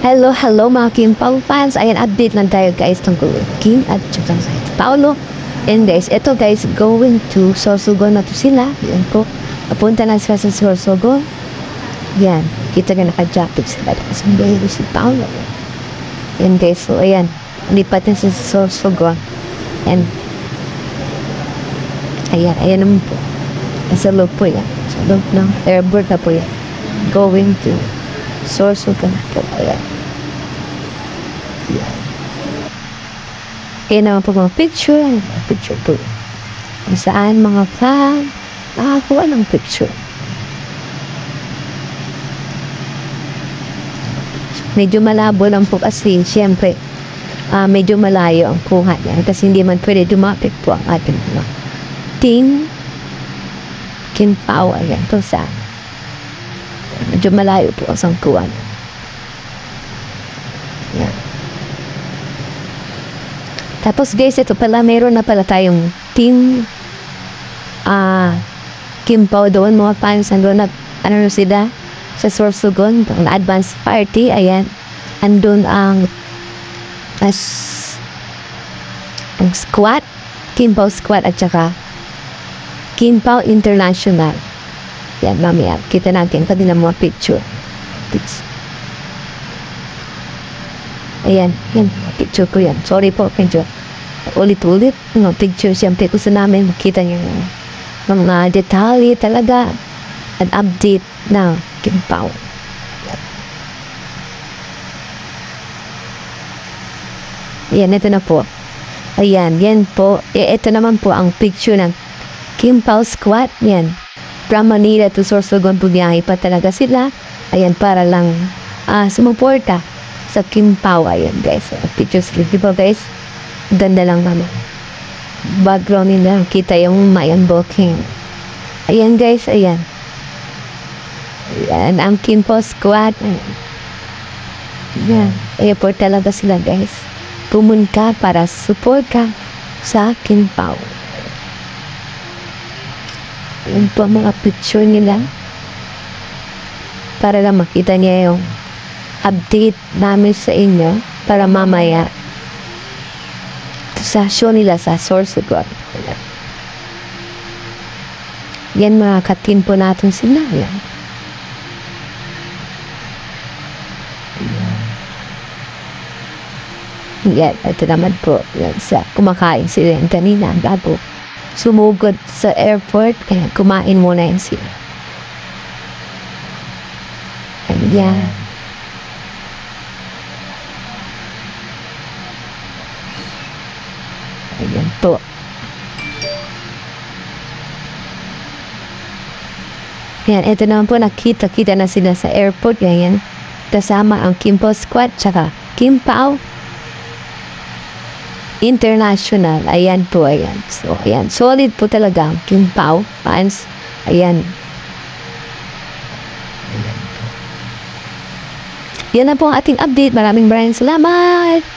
Hello, hello mga Kim Pao fans. Ayan, update lang tayo guys tungkol Kim at saka Paolo. And guys, ito guys, going to Sorsogon na to sila. Yan po. Papunta na sila sa Sorsogon. Yan. Kita nga naka-jacket sila. Kasambay si Paolo. Yan guys. So, ayan. Lipat na sa Sorsogon. And ayan naman po. Nasa loob po yan. Sa loob ng airport na po yan. Going to Sorsogon na po. Ayan. Ayan naman po mga picture. Picture po. Kung saan mga fan nakakuha ng picture. Medyo malabo lang po kasi siyempre medyo malayo ang kuha niya kasi hindi man pwede dumapit po ang ating mga team Kim Pao. Ayan to sa medyo malayo po ang sangkuhan. Ayan. Tapos guys, ito pala meron na pala tayong team Kim Pao doon, mga fans nandun ano sila sa Sorsogon, ang advance party. Ayan, andun ang squad, Kim Pao squad at saka Kim Pao International. Yan, mamaya kita natin kanina mga picture. Ayan, yan, picture ko yan. Sorry po, medyo ulit-ulit mga picture. Siyempre gusto namin makita yung mga detalye talaga at update na Kim Pao. Ayan, ito na po. Ayan, yan po. Ito naman po ang picture ng Kim Pao squad. Yan. From Manila to Sorsogon, bumiyahe pa talaga sila. Ayan, para lang sumuporta sa Kim Pao. Ayan, guys. Pictures review po, guys. Ganda lang naman. Background nila, kita yung Mayan Booking. Ayan, guys. Ayan. Ayan, ang Kim Pao squad. Ayan. Airport talaga sila, guys. Pumunta para support ka sa Kim Pao. Ayan po mga picture nila. Para lang makita niya yung update namin sa inyo. Para mamaya sa show nila sa Sorsogon. Yan mga katin po natin sila. Yan. Yan, ito naman po. Yan, sa kumakain sila yung kanina bago sumugod sa airport. Kaya kumain muna yan sila. Yan. Ayan po. Yan, ito naman po, nakita na sila sa airport. Yan, kasama ang Kim Pao squad tsaka Kim Pao International. Ayan po, ayan. So, ayan. Solid po talaga ang Kim Pao fans. Ayan. Yan na po ang ating update. Maraming salamat.